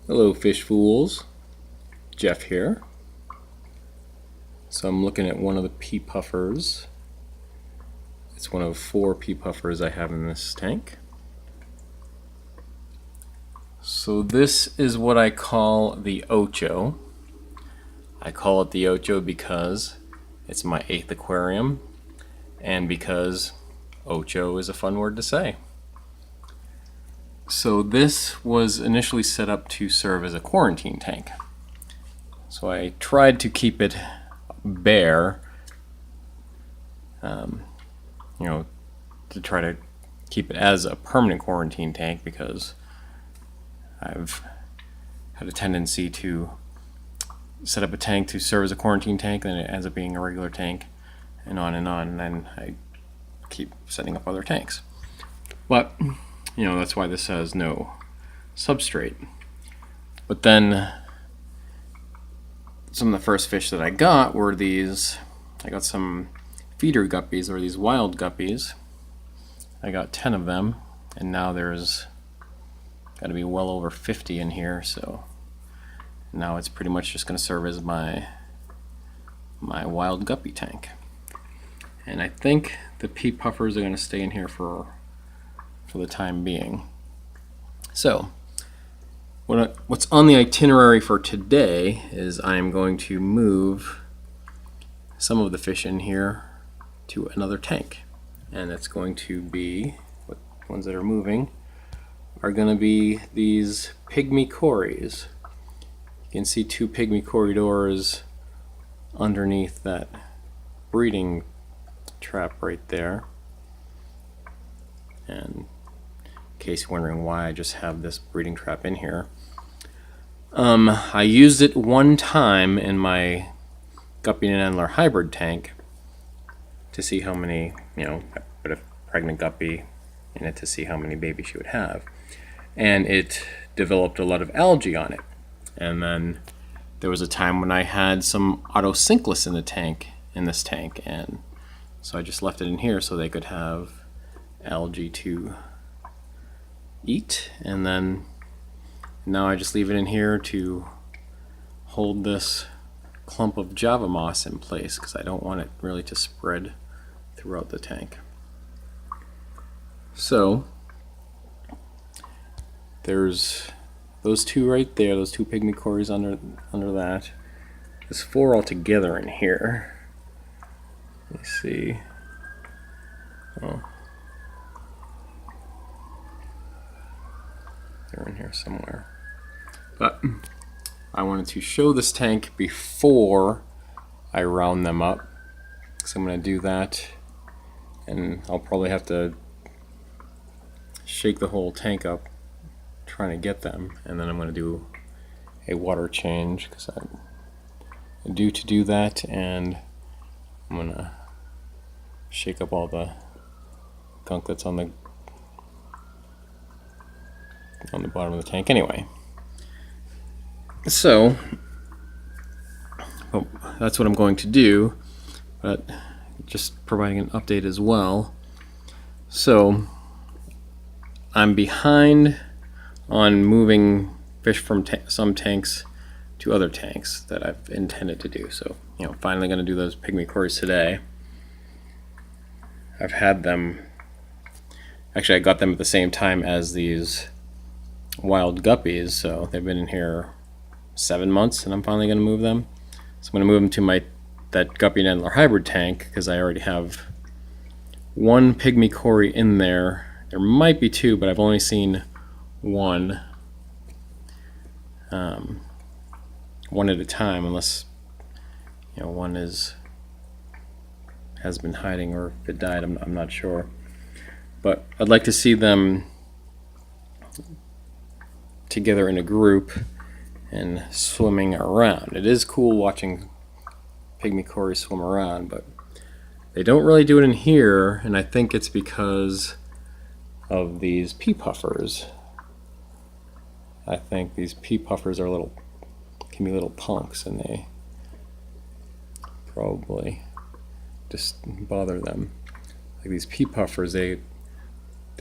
Hello fish fools, Jeff here. So I'm looking at one of the pea puffers. It's one of 4 pea puffers I have in this tank. So this is what I call the Ocho. I call it the Ocho because it's my 8th aquarium and because Ocho is a fun word to say. So this was initially set up to serve as a quarantine tank. So I tried to keep it bare, to try to keep it as a permanent quarantine tank because I've had a tendency to set up a tank to serve as a quarantine tank, then it ends up being a regular tank, and and then I keep setting up other tanks. But that's why this has no substrate. But then some of the first fish that I got were these. I got some feeder guppies, or these wild guppies. I got 10 of them, and now there's got to be well over 50 in here, so now it's pretty much just going to serve as my wild guppy tank. And I think the pea puffers are going to stay in here for the time being. So what's on the itinerary for today is I am going to move some of the fish in here to another tank, and it's going to be, what ones that are moving are going to be these Pygmy Corydoras. You can see 2 Pygmy Corydoras underneath that breeding trap right there. And in case you're wondering why I just have this breeding trap in here, I used it one time in my Guppy and Antler hybrid tank to see how many, I put a pregnant guppy in it to see how many babies she would have. And it developed a lot of algae on it. And then there was a time when I had some autosynclus in this tank, and so I just left it in here so they could have algae to eat. And then now I just leave it in here to hold this clump of Java moss in place because I don't want it really to spread throughout the tank. So there's those 2 right there, those 2 Pygmy Corydoras under that. There's 4 altogether in here. Let me see. Oh, they're in here somewhere. But I wanted to show this tank before I round them up. So I'm going to do that, and I'll probably have to shake the whole tank up trying to get them, and then I'm going to do a water change because I'm due to do that, and I'm going to shake up all the gunk that's on the bottom of the tank anyway. So that's what I'm going to do, but just providing an update as well. So I'm behind on moving fish from some tanks to other tanks that I've intended to do. So finally going to do those Pygmy Corydoras today. I've had them, actually I got them at the same time as these wild guppies, so they've been in here 7 months, and I'm finally going to move them. So I'm going to move them to that Guppy and Antler hybrid tank because I already have 1 Pygmy Cory in there. There might be 2, but I've only seen 1, one at a time, unless one has been hiding, or if it died, I'm not sure. But I'd like to see them together in a group and swimming around. It is cool watching Pygmy Cory swim around, but they don't really do it in here, and I think it's because of these pea puffers. I think these pea puffers can be little punks, and they probably just bother them. Like these pea puffers, they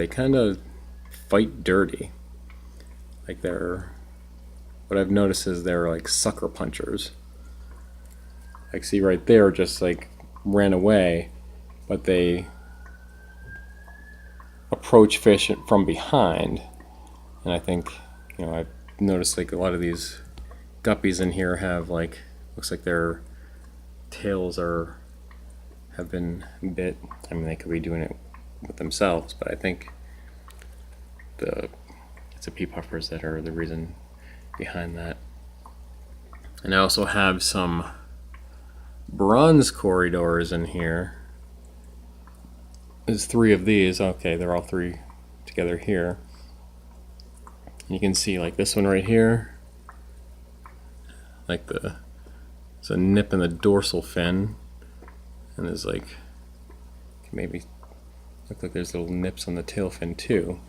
kind of fight dirty. Like they're what I've noticed is they're like sucker punchers. Like, see right there, just like ran away, but they approach fish from behind. And I think, you know, I've noticed like a lot of these guppies in here have like, looks like their tails have been bit. I mean, they could be doing it with themselves, but I think it's the pea puffers that are the reason behind that. And I also have some bronze Corydoras in here. There's 3 of these. Okay, they're all 3 together here. You can see like this one right here, like there's a nip in the dorsal fin, and there's like, maybe look like there's little nips on the tail fin too.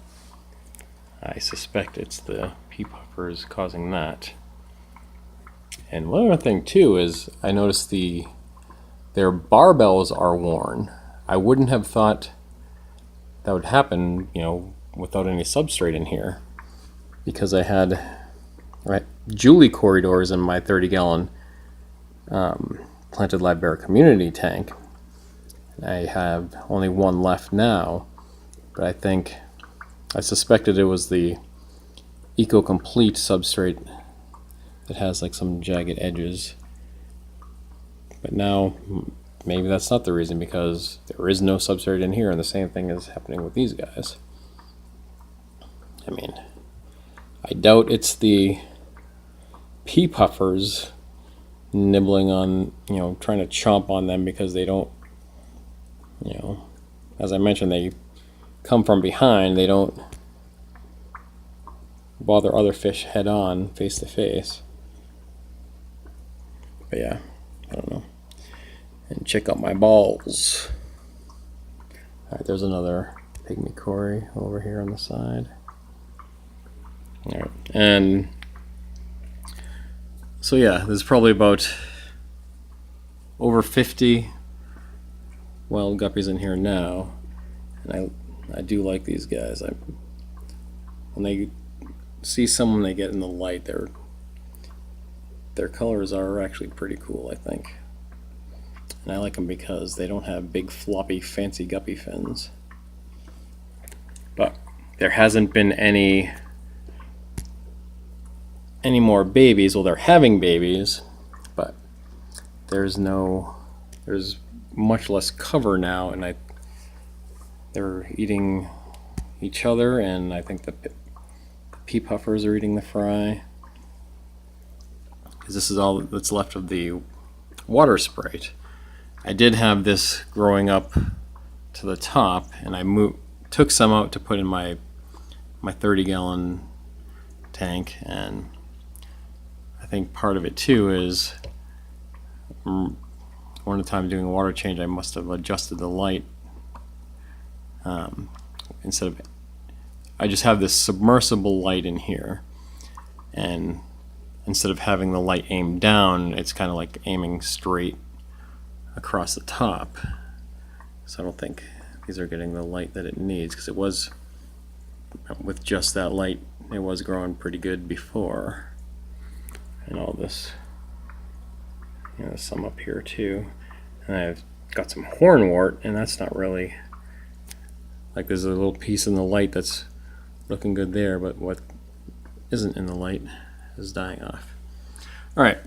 I suspect it's the pea puffers causing that. And one other thing too is I noticed their barbels are worn. I wouldn't have thought that would happen, you know, without any substrate in here, because I had Julie Corydoras in my 30-gallon planted live bear community tank. I have only 1 left now, but I suspected it was the Eco Complete substrate that has like some jagged edges. But now maybe that's not the reason, because there is no substrate in here, and the same thing is happening with these guys. I mean, I doubt it's the pea puffers nibbling on, you know, trying to chomp on them, because they don't, you know, as I mentioned, they come from behind. They don't bother other fish head on, face to face. But yeah, I don't know. And check out my balls. Alright, there's another Pygmy Cory over here on the side. Alright, and so yeah, there's probably about over 50 wild guppies in here now, and I do like these guys. When they see someone they get in the light, their colors are actually pretty cool, I think. And I like them because they don't have big floppy fancy guppy fins. But there hasn't been any more babies. Well, they're having babies, but there's much less cover now, and they're eating each other, and I think the pea puffers are eating the fry, because this is all that's left of the water sprite. I did have this growing up to the top, and I took some out to put in my 30-gallon tank, and I think part of it too is one of the times doing a water change, I must have adjusted the light. I just have this submersible light in here, and instead of having the light aimed down, it's kind of like aiming straight across the top. So I don't think these are getting the light that it needs, because it was, with just that light, it was growing pretty good before. And all this, you know, some up here too. And I've got some hornwort, and that's not really, like, there's a little piece in the light that's looking good there, but what isn't in the light is dying off. Alright,